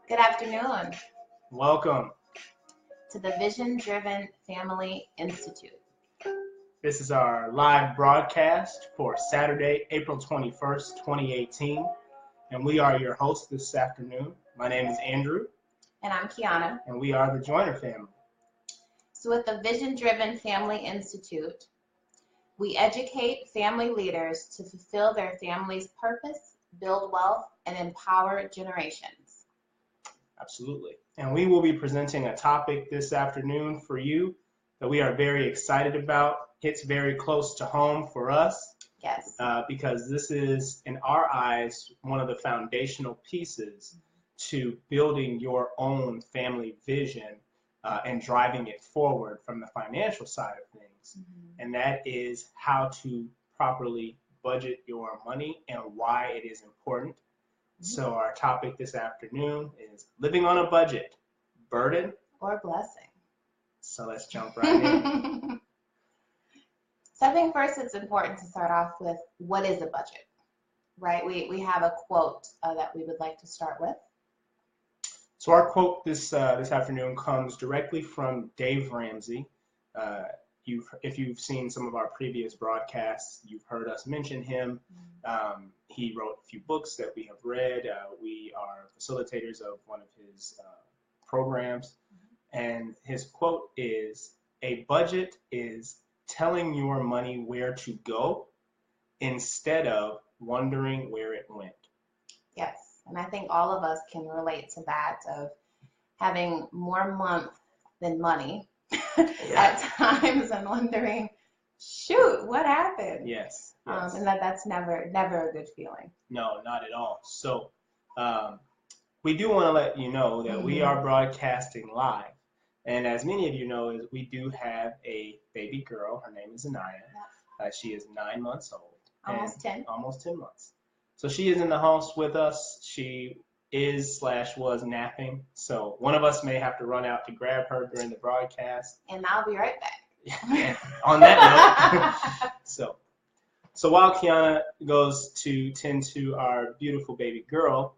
Good afternoon Welcome. to the Vision Driven Family Institute. This is our live broadcast for Saturday, April 21st, 2018. And we are your hosts this afternoon. My name is Andrew. And I'm Kiana. And we are the Joyner family. So with the Vision Driven Family Institute, we educate family leaders to fulfill their family's purpose, build wealth, and empower generations. Absolutely. And we will be presenting a topic this afternoon for you that we are very excited about. Hits very close to home for us. Yes. Because this is, in our eyes, one of the foundational pieces to building your own family vision and driving it forward from the financial side of things. And that is how to properly budget your money and why it is important. So our topic this afternoon is living on a budget, burden or blessing. So let's jump right in. So I think first it's important to start off with what is a budget, right? We have a quote that we would like to start with. So our quote this afternoon comes directly from Dave Ramsey. If you've seen some of our previous broadcasts, you've heard us mention him. He wrote a few books that we have read. We are facilitators of one of his programs. And his quote is, "A budget is telling your money where to go instead of wondering where it went." Yes, and I think all of us can relate to that, of having more month than money at times and wondering, shoot, what happened? Yes. And that's never a good feeling. No, not at all. So we do want to let you know that we are broadcasting live. And as many of you know, is we do have a baby girl. Her name is Anaya. She is 9 months old. Almost 10. Almost 10 months. So she is in the house with us. She was napping. So one of us may have to run out to grab her during the broadcast. And I'll be right back. On that note, so while Kiana goes to tend to our beautiful baby girl,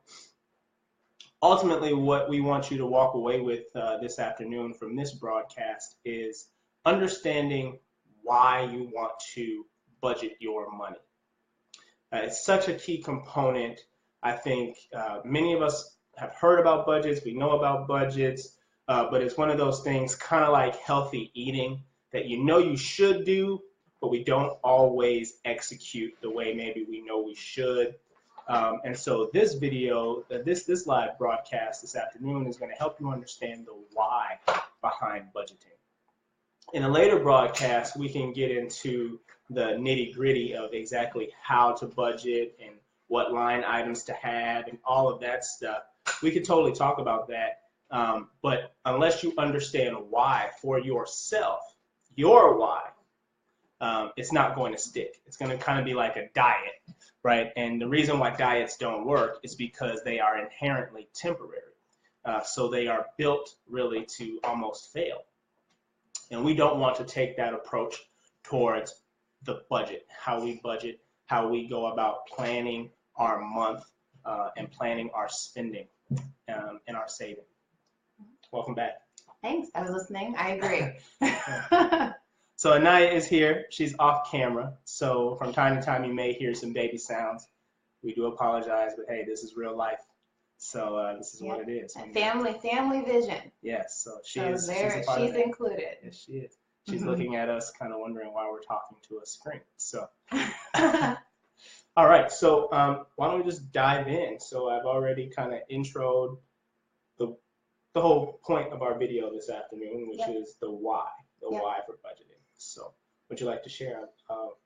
ultimately, what we want you to walk away with this afternoon from this broadcast is understanding why you want to budget your money. It's such a key component. I think many of us have heard about budgets. We know about budgets, but it's one of those things kind of like healthy eating that you should do, but we don't always execute the way maybe we know we should. And so this video, this live broadcast this afternoon is going to help you understand the why behind budgeting. In a later broadcast, we can get into the nitty-gritty of exactly how to budget and what line items to have and all of that stuff. We could totally talk about that. But unless you understand why for yourself, your why, it's not going to stick. It's going to kind of be like a diet, right? And the reason why diets don't work is because they are inherently temporary. So they are built really to almost fail. And we don't want to take that approach towards the budget, how we go about planning our month and planning our spending and our saving. Welcome back. Thanks. I was listening. I agree. So Anaya is here. She's off camera. So from time to time, you may hear some baby sounds. We do apologize, but hey, this is real life. So this is what it is. Family vision. Yes. So she's included. Yes, she is. She's looking at us, kind of wondering why we're talking to a screen. So, all right. So why don't we just dive in? So I've already kind of introed the whole point of our video this afternoon, which is the why. Why for budgeting. So would you like to share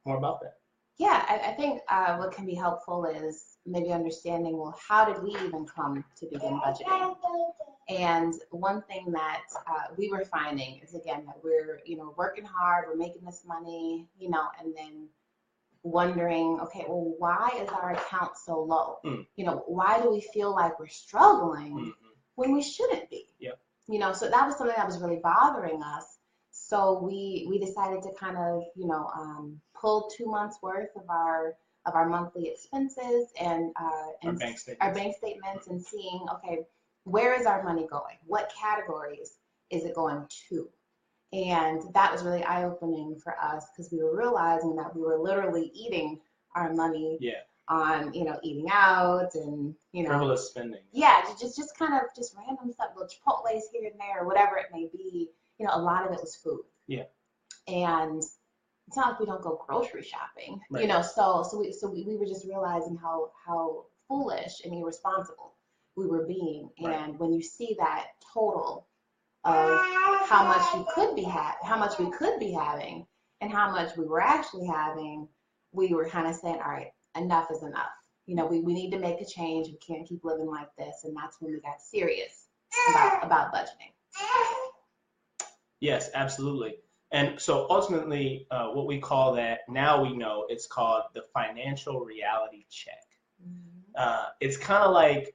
more about that? Yeah, I think what can be helpful is maybe understanding, well, how did we even come to begin budgeting? And one thing that we were finding is, again, that we're, working hard, we're making this money, and then wondering, okay, well, why is our account so low? Why do we feel like we're struggling when we shouldn't be? So that was something that was really bothering us. So we decided to kind of, pull 2 months worth of of our monthly expenses and our bank statements. Our bank statements, and seeing, okay, where is our money going? What categories is it going to? And that was really eye-opening for us, because we were realizing that we were literally eating our money on, eating out and, frivolous spending. Yeah, just kind of just random stuff, little Chipotle's here and there, or whatever it may be. A lot of it was food. Yeah. And it's not like we don't go grocery shopping, right. So we were just realizing how foolish and irresponsible we were being. Right. And when you see that total of how much we could be having, and how much we were actually having, we were kind of saying, all right, enough is enough. We need to make a change. We can't keep living like this. And that's when we got serious about budgeting. Yes, absolutely. And so ultimately, what we call that, now we know, it's called the financial reality check. It's kind of like,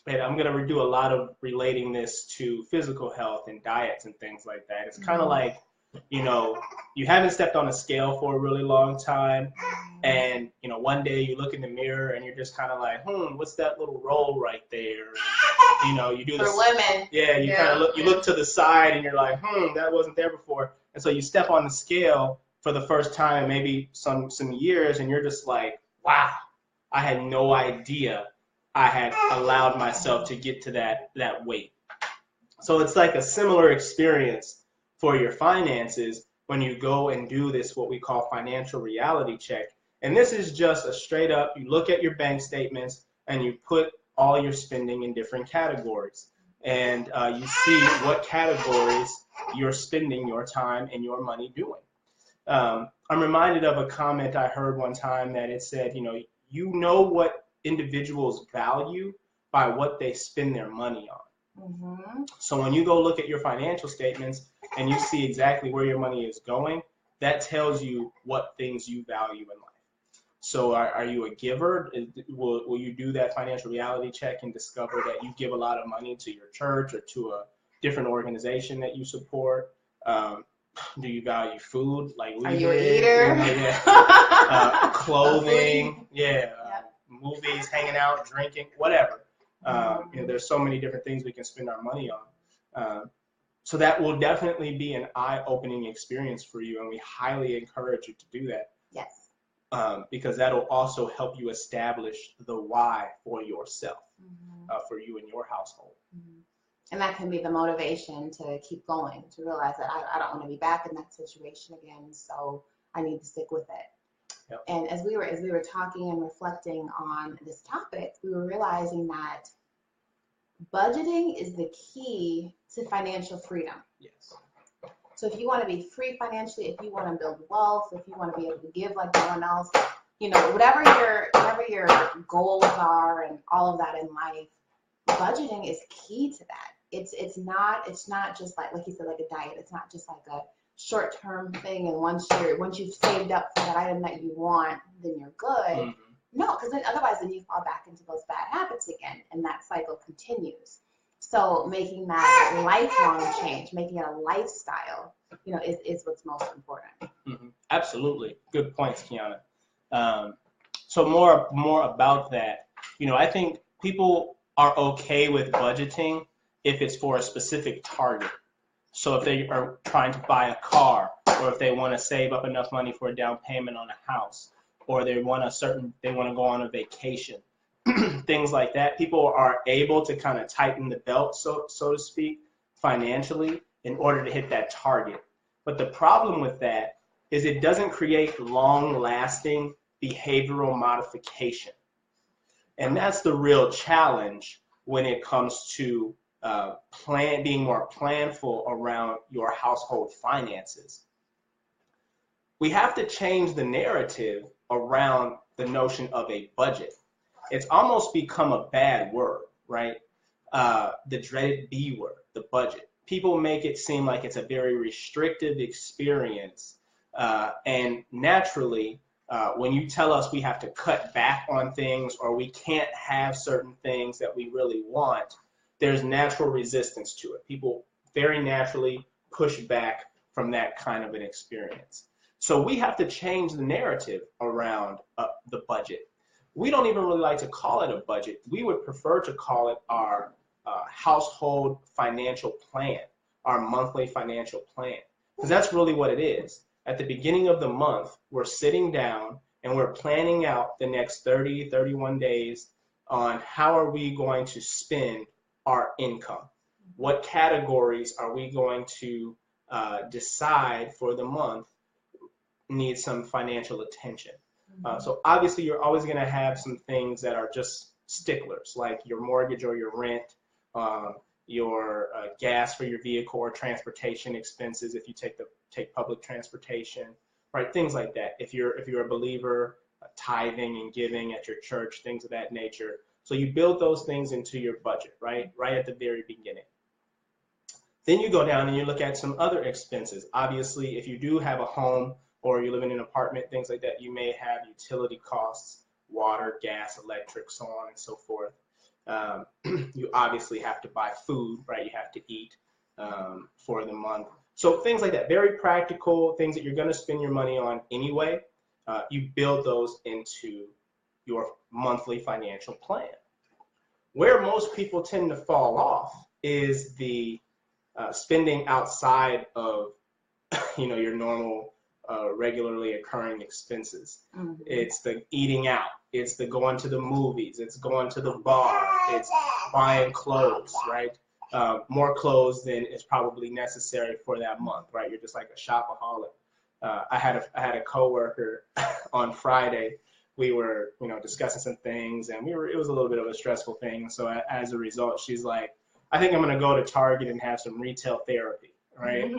and I'm going to do a lot of relating this to physical health and diets and things like that. It's kind of like, you haven't stepped on a scale for a really long time. And, one day you look in the mirror and you're just kind of like, what's that little roll right there? And, you do this. For women. Yeah, you kind of look, you look to the side and you're like, that wasn't there before. And so you step on the scale for the first time, maybe some years, and you're just like, wow, I had no idea I had allowed myself to get to that weight. So it's like a similar experience for your finances when you go and do this, what we call financial reality check. And this is just a straight up, you look at your bank statements and you put all your spending in different categories. And you see what categories you're spending your time and your money doing. I'm reminded of a comment I heard one time that it said, you know what individuals value by what they spend their money on. So when you go look at your financial statements and you see exactly where your money is going, that tells you what things you value in life. So are you a giver? Will you do that financial reality check and discover that you give a lot of money to your church or to a different organization that you support? Do you value food like we Are do? You an eater? Clothing, movies, hanging out, drinking, whatever. There's so many different things we can spend our money on. So that will definitely be an eye-opening experience for you, and we highly encourage you to do that. Yes. Because that'll also help you establish the why for yourself, for you and your household. And that can be the motivation to keep going, to realize that I don't want to be back in that situation again, so I need to stick with it. Yep. And as we were talking and reflecting on this topic, we were realizing that budgeting is the key to financial freedom. Yes. So if you want to be free financially, if you want to build wealth, if you want to be able to give like no one else, whatever your goals are and all of that in life, budgeting is key to that. It's not just like you said, like a diet. It's not just like a short-term thing, and once you've saved up for that item that you want, then you're good. No, because then otherwise you fall back into those bad habits again, and that cycle continues. So making that lifelong change, making it a lifestyle, is what's most important. Absolutely, good points, Kiana. So more about that. I think people are okay with budgeting if it's for a specific target. So if they are trying to buy a car, or if they want to save up enough money for a down payment on a house, or they want to go on a vacation, things like that, people are able to kind of tighten the belt, so to speak, financially in order to hit that target. But the problem with that is it doesn't create long-lasting behavioral modification. And that's the real challenge when it comes to being more planful around your household finances. We have to change the narrative around the notion of a budget. It's almost become a bad word, right? The dreaded B word, the budget. People make it seem like it's a very restrictive experience. And naturally, when you tell us we have to cut back on things or we can't have certain things that we really want, there's natural resistance to it. People very naturally push back from that kind of an experience. So we have to change the narrative around the budget. We don't even really like to call it a budget. We would prefer to call it our household financial plan, our monthly financial plan, because that's really what it is. At the beginning of the month, we're sitting down and we're planning out the next 30, 31 days on how are we going to spend our income. What categories are we going to decide for the month need some financial attention. So obviously you're always going to have some things that are just sticklers, like your mortgage or your rent, your gas for your vehicle or transportation expenses if you take public transportation, right? Things like that. If you're a believer, tithing and giving at your church, things of that nature. So you build those things into your budget, right at the very beginning. Then you go down and you look at some other expenses. Obviously, if you do have a home or you live in an apartment, things like that, you may have utility costs, water, gas, electric, so on and so forth. You obviously have to buy food, right? You have to eat for the month. So things like that, very practical things that you're going to spend your money on anyway. You build those into your monthly financial plan. Where most people tend to fall off is the spending outside of your normal regularly occurring expenses. It's the eating out, it's the going to the movies, it's going to the bar, it's buying clothes, right? More clothes than is probably necessary for that month, right? You're just like a shopaholic. I had a coworker on Friday. We were discussing some things, and it was a little bit of a stressful thing. So as a result, she's like, I think I'm going to go to Target and have some retail therapy, right?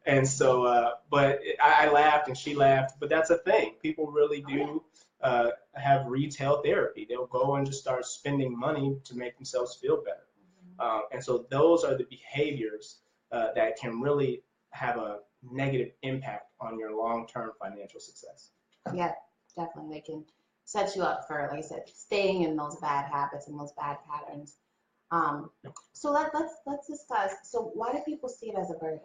And so, but I laughed and she laughed, but that's a thing. People really do have retail therapy. They'll go and just start spending money to make themselves feel better. And so those are the behaviors that can really have a negative impact on your long-term financial success. Yeah, definitely. They can set you up for, like I said, staying in those bad habits and those bad patterns. So let's discuss. So why do people see it as a burden?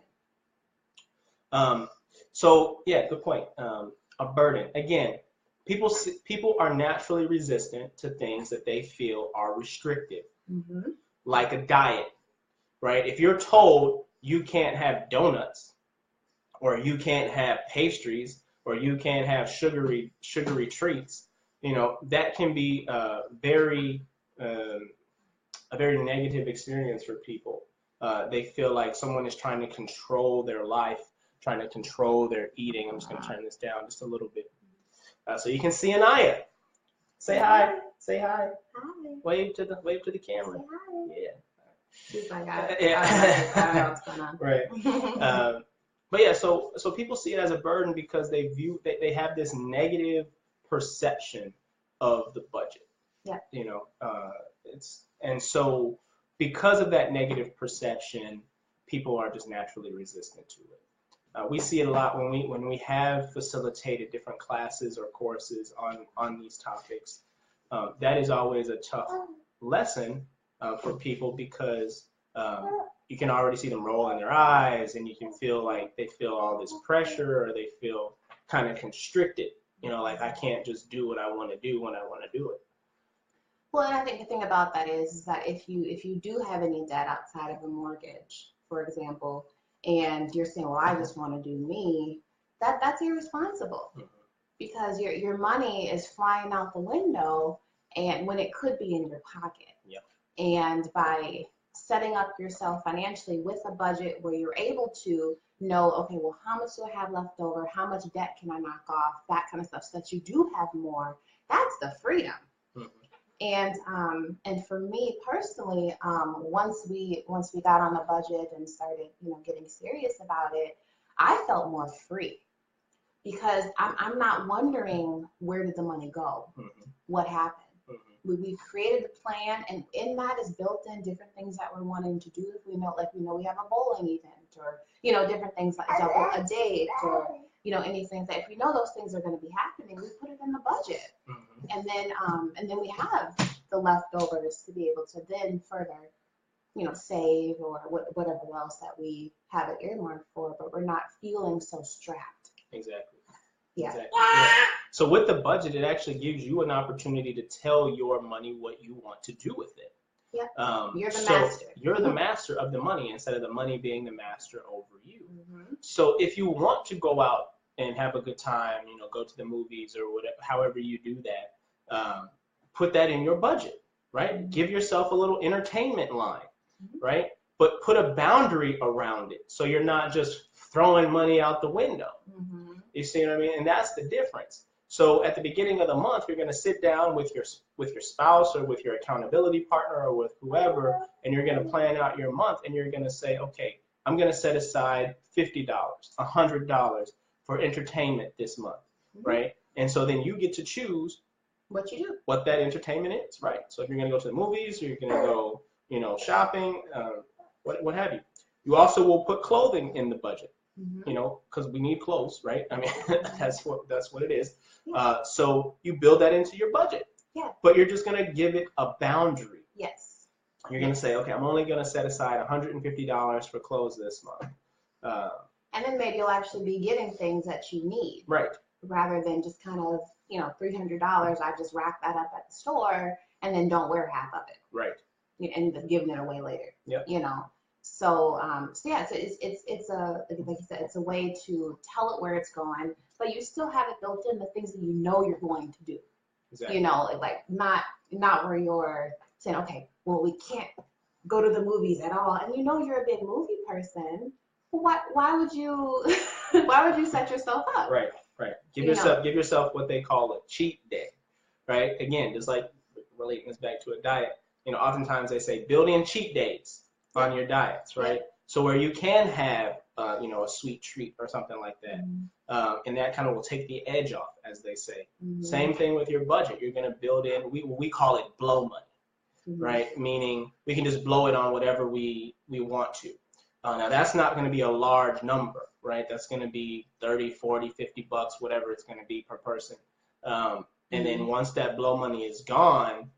So yeah, good point. A burden. Again, people are naturally resistant to things that they feel are restrictive, like a diet, right? If you're told you can't have donuts, or you can't have pastries, or you can't have sugary treats, that can be a very negative experience for people. They feel like someone is trying to control their life, trying to control their eating. I'm just going to turn this down just a little bit so you can see Anaya. Say hi. Say hi. Hi. Wave to the camera. Hi. Yeah. She's like, I Yeah. don't know what's going on. Right. But yeah, so people see it as a burden because they have this negative perception of the budget. Yeah. And so because of that negative perception, people are just naturally resistant to it. We see it a lot when we have facilitated different classes or courses on these topics. That is always a tough lesson for people because you can already see them roll in their eyes, and you can feel like they feel all this pressure, or they feel kind of constricted. Like I can't just do what I want to do when I want to do it. Well, and I think the thing about that is that if you do have any debt outside of a mortgage, for example, and you're saying, well, I just want to do me, that's irresponsible, because your money is flying out the window, and when it could be in your pocket. Yep. And by setting up yourself financially with a budget where you're able to know, okay, well, how much do I have left over? How much debt can I knock off? That kind of stuff, so that you do have more. That's the freedom. And for me personally, once we got on the budget and started, getting serious about it, I felt more free, because I'm not wondering where did the money go, what happened. We created the plan, and in that is built in different things that we're wanting to do. If we know we have a bowling event, or different things like double a date, or anything that if we know those things are going to be happening, we put it in the budget, and then we have the leftovers to be able to then further, save or whatever else that we have it earmarked for. But we're not feeling so strapped. Exactly. Yeah. Exactly. Yeah. So with the budget, it actually gives you an opportunity to tell your money what you want to do with it. Yeah. You're the So master. you're the master of the money instead of the money being the master over you. Mm-hmm. So if you want to go out and have a good time, go to the movies or whatever, however you do that, put that in your budget, right? Mm-hmm. Give yourself a little entertainment line, Mm-hmm. right? But put a boundary around it so you're not just throwing money out the window. Mm-hmm. You see what I mean? And that's the difference. So at the beginning of the month, you're going to sit down with your spouse or with your accountability partner or with whoever, and you're going to plan out your month, and you're going to say, okay, I'm going to set aside $50, $100 for entertainment this month, Mm-hmm. right? And so then you get to choose What you do. what that entertainment is, right? So if you're going to go to the movies, or you're going to go, shopping, what have you. You also will put clothing in the budget. Mm-hmm. Because we need clothes, right? I mean, that's what it is. Yeah. So you build that into your budget. Yeah. But you're just gonna give it a boundary. Yes. You're gonna say, okay, I'm only gonna set aside $150 for clothes this month. And then maybe you'll actually be getting things that you need. Right. Rather than just kind of, $300, I just rack that up at the store and then don't wear half of it. Right. And end up giving it away later. Yep. So yeah, so it's a, like you said, it's a way to tell it where it's going, but you still have it built in the things that you're going to do. Exactly. Like not where you're saying, okay, well, we can't go to the movies at all, and you're a big movie person. Why would you set yourself up? Right. Give yourself what they call a cheat day, right? Again, just like relating this back to a diet, oftentimes they say build in cheat days on your diets, right? Yeah. So where you can have, a sweet treat or something like that, Mm-hmm. and that kind of will take the edge off, as they say. Mm-hmm. Same thing with your budget. You're going to build in, we call it blow money, Mm-hmm. right? Meaning we can just blow it on whatever we want to. Now that's not going to be a large number, right? That's going to be 30, 40, 50 bucks, whatever it's going to be per person. And then once that blow money is gone,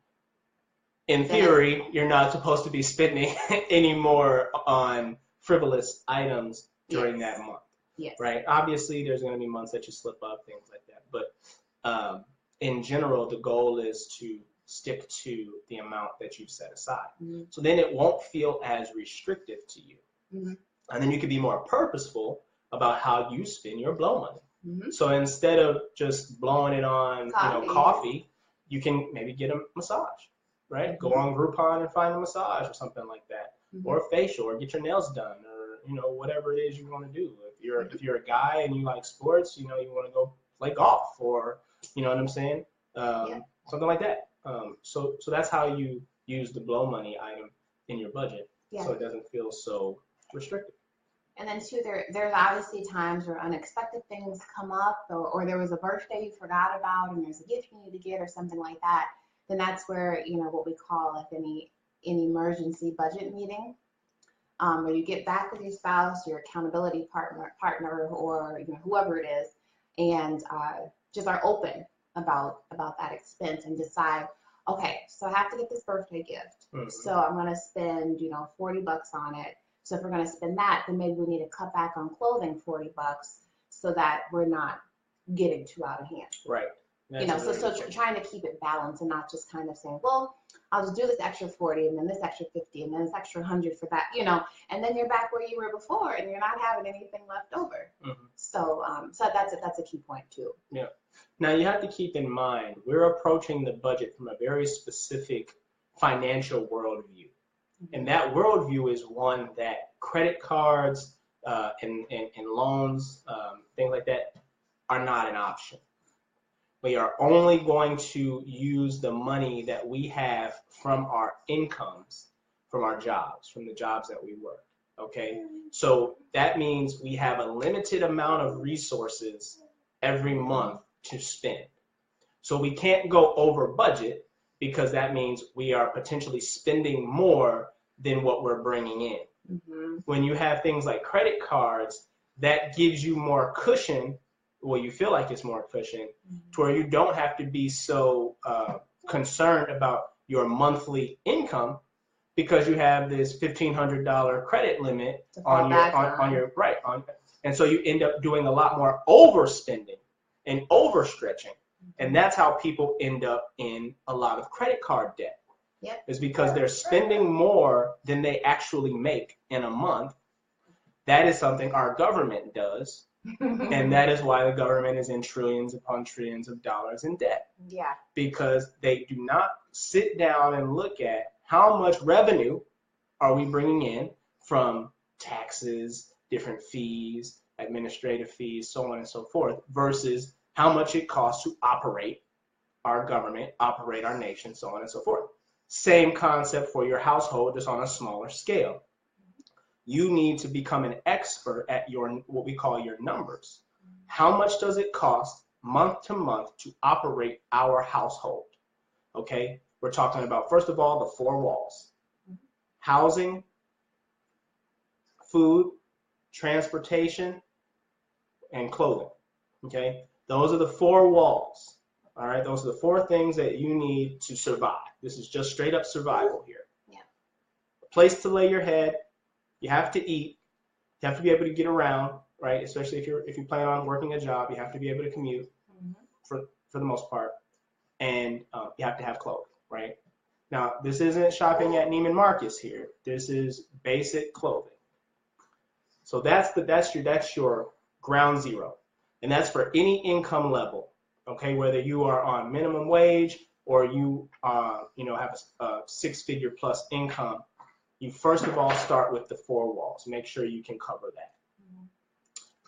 in theory, you're not supposed to be spending any more on frivolous items during that month, Yes. right? Obviously, there's going to be months that you slip up, things like that. But in general, the goal is to stick to the amount that you've set aside. Mm-hmm. So then it won't feel as restrictive to you. Mm-hmm. And then you can be more purposeful about how you spend your blow money. Mm-hmm. So instead of just blowing it on coffee, you can maybe get a massage. Right? Go on Groupon and find a massage or something like that, or a facial, or get your nails done, or whatever it is you want to do. If you're a guy and you like sports, you want to go play golf, or what I'm saying, something like that. So that's how you use the blow money item in your budget, so it doesn't feel so restrictive. And then too, there's obviously times where unexpected things come up, or there was a birthday you forgot about, and there's a gift you need to get, or something like that. Then that's where, what we call like an emergency budget meeting, where you get back with your spouse, your accountability partner, or whoever it is, and just are open about that expense and decide, okay, so I have to get this birthday gift, so I'm gonna spend $40 on it. So if we're gonna spend that, then maybe we need to cut back on clothing $40 so that we're not getting too out of hand. Right. So trying to keep it balanced and not just kind of saying, well, I'll just do this extra 40 and then this extra 50 and then this extra 100 for that, and then you're back where you were before and you're not having anything left over. Mm-hmm. So that's a key point too. Yeah. Now you have to keep in mind, we're approaching the budget from a very specific financial worldview. Mm-hmm. And that worldview is one that credit cards and loans, things like that, are not an option. We are only going to use the money that we have from our incomes, from our jobs, from the jobs that we work, okay? So that means we have a limited amount of resources every month to spend. So we can't go over budget because that means we are potentially spending more than what we're bringing in. Mm-hmm. When you have things like credit cards, that gives you more cushion. Well, you feel like it's more cushion, to where you don't have to be so concerned about your monthly income because you have this $1,500 credit limit on your And so you end up doing a lot more overspending and overstretching. And that's how people end up in a lot of credit card debt. Yep. Is because they're spending more than they actually make in a month. That is something our government does. And that is why the government is in trillions upon trillions of dollars in debt. Yeah. Because they do not sit down and look at how much revenue are we bringing in from taxes, different fees, administrative fees, so on and so forth, versus how much it costs to operate our government, operate our nation, so on and so forth. Same concept for your household, just on a smaller scale. You need to become an expert at your, what we call your numbers. How much does it cost month to month to operate our household? Okay, we're talking about, first of all, the 4 walls: housing, food, transportation, and clothing. Okay, those are the 4 walls. All right, those are the 4 things that you need to survive. This is just straight up survival here. Yeah. A place to lay your head. You have to eat. You have to be able to get around, right? Especially if you plan on working a job, you have to be able to commute for the most part, and you have to have clothes, right? Now, this isn't shopping at Neiman Marcus here. This is basic clothing. So that's your ground zero, and that's for any income level. Okay, whether you are on minimum wage or you have a 6-figure plus income, you first of all start with the 4 walls. Make sure you can cover that.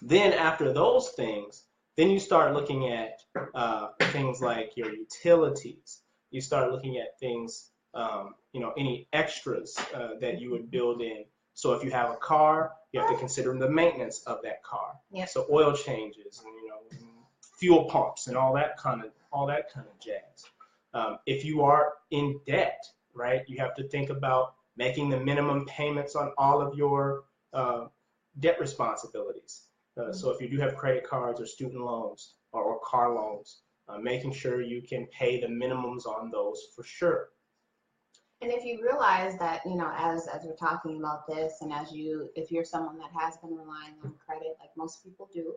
Then after those things, then you start looking at things like your utilities. You start looking at things, any extras that you would build in. So if you have a car, you have to consider the maintenance of that car. Yep. So oil changes and fuel pumps and all that kind of jazz. If you are in debt, right, you have to think about making the minimum payments on all of your debt responsibilities. So if you do have credit cards or student loans or car loans, making sure you can pay the minimums on those for sure. And if you realize that, as we're talking about this, and if you're someone that has been relying on credit, like most people do,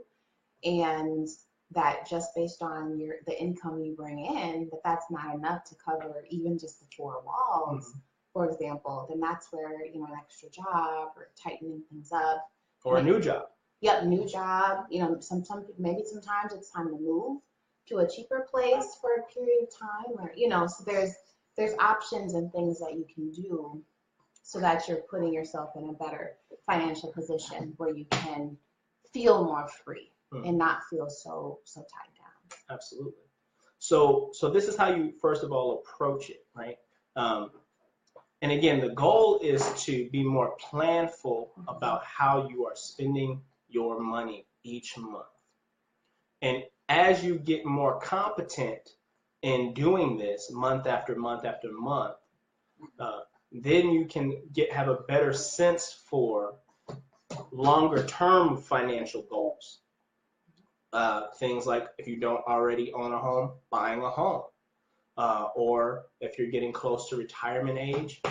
and that just based on the income you bring in, that's not enough to cover even just the 4 walls, for example, then that's where, an extra job or tightening things up. Or a new job. Yep, new job. Maybe sometimes it's time to move to a cheaper place for a period of time, or, so there's options and things that you can do so that you're putting yourself in a better financial position where you can feel more free and not feel so tied down. Absolutely. So this is how you first of all approach it, right? And again, the goal is to be more planful about how you are spending your money each month. And as you get more competent in doing this month after month after month, then you can have a better sense for longer term financial goals. Things like if you don't already own a home, buying a home. Or if you're getting close to retirement age,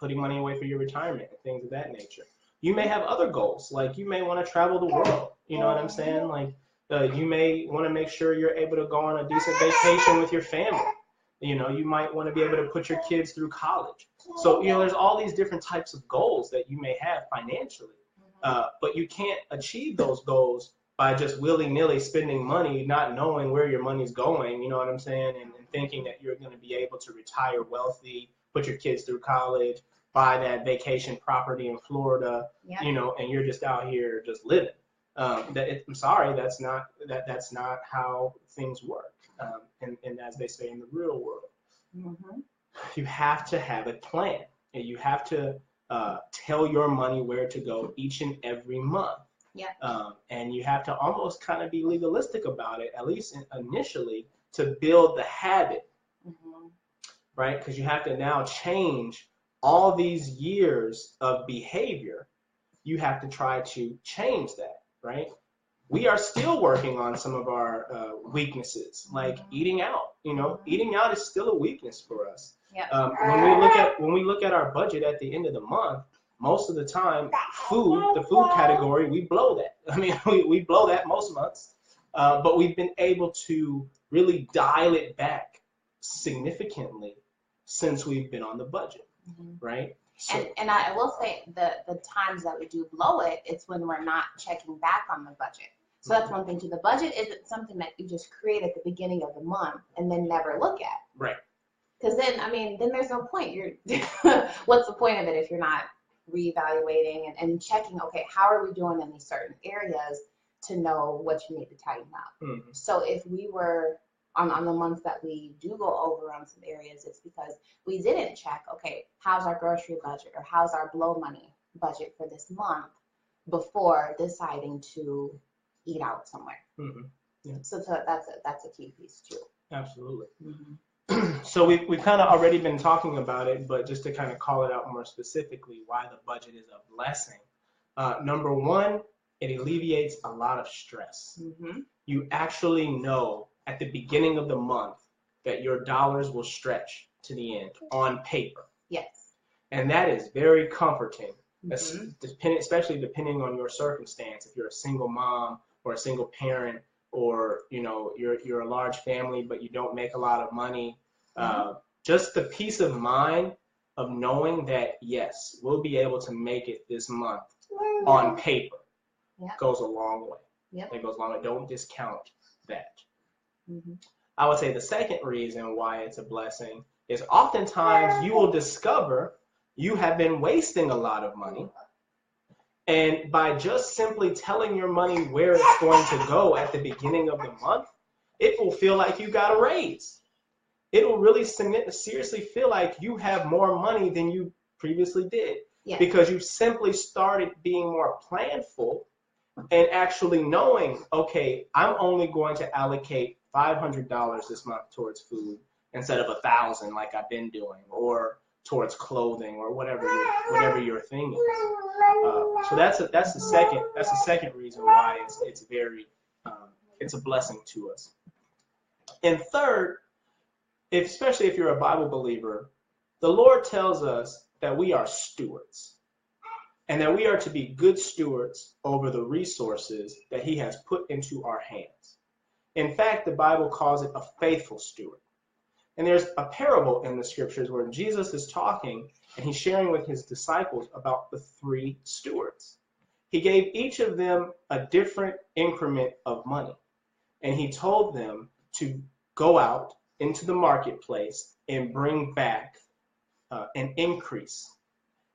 putting money away for your retirement and things of that nature. You may have other goals, like you may want to travel the world. You know what I'm saying? Like you may want to make sure you're able to go on a decent vacation with your family. You might want to be able to put your kids through college. So, there's all these different types of goals that you may have financially, but you can't achieve those goals by just willy-nilly spending money, not knowing where your money's going, you know what I'm saying, and thinking that you're going to be able to retire wealthy, put your kids through college, buy that vacation property in Florida, and you're just out here just living. I'm sorry, that's not how things work. And as they say in the real world, you have to have a plan, and you have to tell your money where to go each and every month. Yeah. And you have to almost kind of be legalistic about it, at least initially, to build the habit, right? Because you have to now change all these years of behavior. You have to try to change that, right? We are still working on some of our weaknesses, like eating out. Eating out is still a weakness for us. Yeah. When we look at our budget at the end of the month, most of the time, the food category, we blow that. I mean, we blow that most months, but we've been able to really dial it back significantly since we've been on the budget, right? So, and I will say the times that we do blow it, it's when we're not checking back on the budget. So that's one thing too. The budget isn't something that you just create at the beginning of the month and then never look at. right. Because then, I mean, then there's no point. What's the point of it if you're not reevaluating and checking, okay, how are we doing in these certain areas to know what you need to tighten up? So if we were on the months that we do go over on some areas, it's because we didn't check, okay, how's our grocery budget or how's our blow money budget for this month before deciding to eat out somewhere. Yeah. So that's a key piece too. Absolutely. So we've kind of already been talking about it, but just to kind of call it out more specifically, why the budget is a blessing. Number one, it alleviates a lot of stress. You actually know at the beginning of the month that your dollars will stretch to the end on paper. Yes. And that is very comforting, especially depending on your circumstance. If you're a single mom or a single parent, or you're a large family but you don't make a lot of money, just the peace of mind of knowing that yes, we'll be able to make it this month on paper goes a long way. It goes a long way. Don't discount that. I would say the second reason why it's a blessing is oftentimes you will discover you have been wasting a lot of money. And by just simply telling your money where it's going to go at the beginning of the month, it will feel like you got a raise. It will really seriously feel like you have more money than you previously did. Because you've simply started being more planful and actually knowing, okay, I'm only going to allocate $500 this month towards food instead of $1,000 like I've been doing, or towards clothing, or whatever your thing is. So that's the second reason why it's very it's a blessing to us. And third, especially if you're a Bible believer, the Lord tells us that we are stewards, and that we are to be good stewards over the resources that He has put into our hands. In fact, the Bible calls it a faithful steward. And there's a parable in the scriptures where Jesus is talking and he's sharing with his disciples about the 3 stewards. He gave each of them a different increment of money. And he told them to go out into the marketplace and bring back an increase.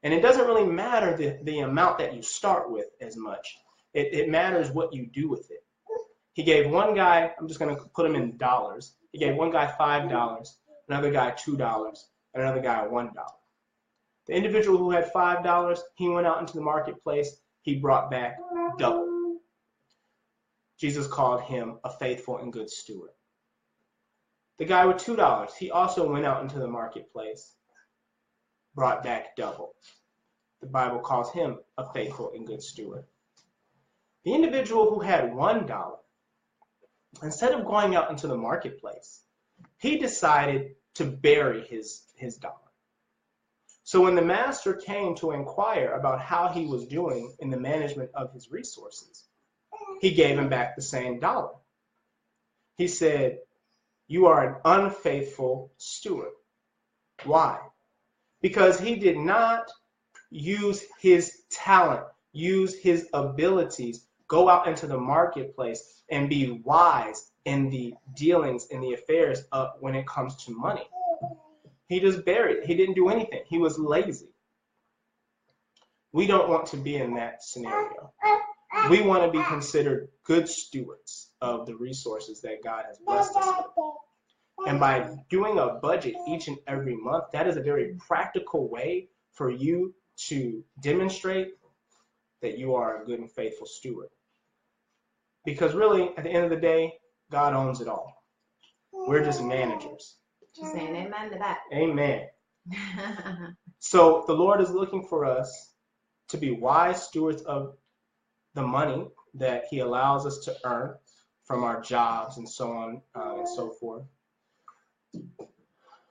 And it doesn't really matter the amount that you start with as much. It matters what you do with it. He gave one guy, I'm just going to put him in dollars. He gave one guy $5, another guy $2, and another guy $1. The individual who had $5, he went out into the marketplace. He brought back double. Jesus called him a faithful and good steward. The guy with $2, he also went out into the marketplace, brought back double. The Bible calls him a faithful and good steward. The individual who had $1, instead of going out into the marketplace, he decided to bury his dollar. So when the master came to inquire about how he was doing in the management of his resources, he gave him back the same dollar. He said, "You are an unfaithful steward." Why? Because he did not use his talent, use his abilities, go out into the marketplace and be wise in the dealings, in the affairs of when it comes to money. He just buried. He didn't do anything. He was lazy. We don't want to be in that scenario. We want to be considered good stewards of the resources that God has blessed us with. And by doing a budget each and every month, that is a very practical way for you to demonstrate that you are a good and faithful steward. Because really, at the end of the day, God owns it all. We're just managers. Just saying amen to that. Amen. So the Lord is looking for us to be wise stewards of the money that He allows us to earn from our jobs and so on and so forth.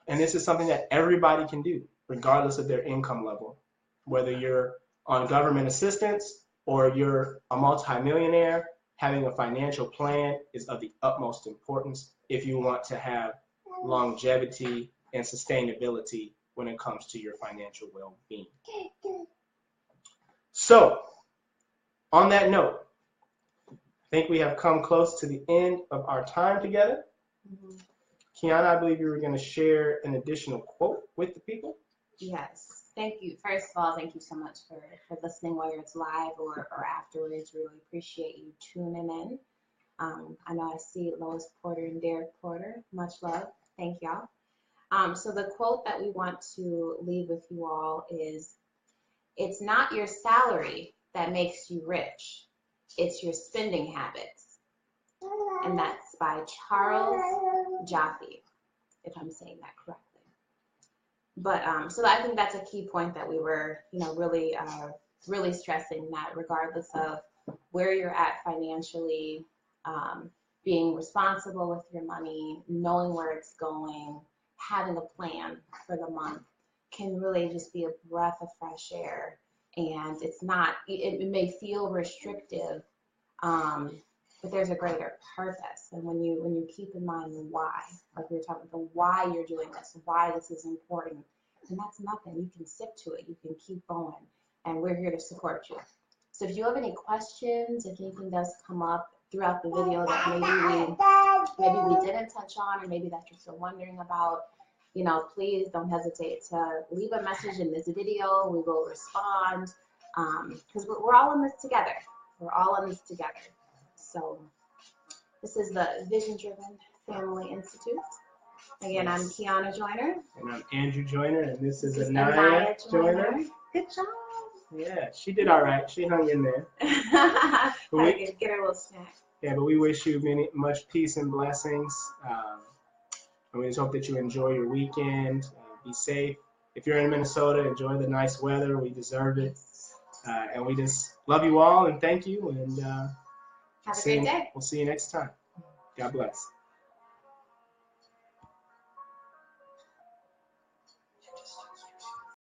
And this is something that everybody can do, regardless of their income level. Whether you're on government assistance or you're a multimillionaire, having a financial plan is of the utmost importance if you want to have longevity and sustainability when it comes to your financial well-being. So, on that note, I think we have come close to the end of our time together. Mm-hmm. Kiana, I believe you were going to share an additional quote with the people. Yes. Thank you. First of all, thank you so much for listening, whether it's live or afterwards. Really appreciate you tuning in. I know I see Lois Porter and Derek Porter. Much love. Thank y'all. So the quote that we want to leave with you all is, "It's not your salary that makes you rich. It's your spending habits." And that's by Charles Jaffe, if I'm saying that correctly. But so I think that's a key point that we were, really stressing, that regardless of where you're at financially, being responsible with your money, knowing where it's going, having a plan for the month can really just be a breath of fresh air. And it's not, it may feel restrictive, but there's a greater purpose. And when you keep in mind the why, like we were talking about, the why you're doing this, why this is important, and that's nothing. You can stick to it. You can keep going, and we're here to support you. So if you have any questions, if anything does come up throughout the video that maybe we didn't touch on, or maybe that you're still wondering about, please don't hesitate to leave a message in this video. We will respond, because we're all in this together. We're all in this together. So this is the Vision Driven Family Institute. Again, I'm Kiana Joyner. And I'm Andrew Joyner, and this is Anaya Joyner. Good job. Yeah, she did all right. She hung in there. Get her a little snack. Yeah, but we wish you much peace and blessings. And we just hope that you enjoy your weekend. Be safe. If you're in Minnesota, enjoy the nice weather. We deserve it. And we just love you all and thank you. And have a great day. We'll see you next time. God bless.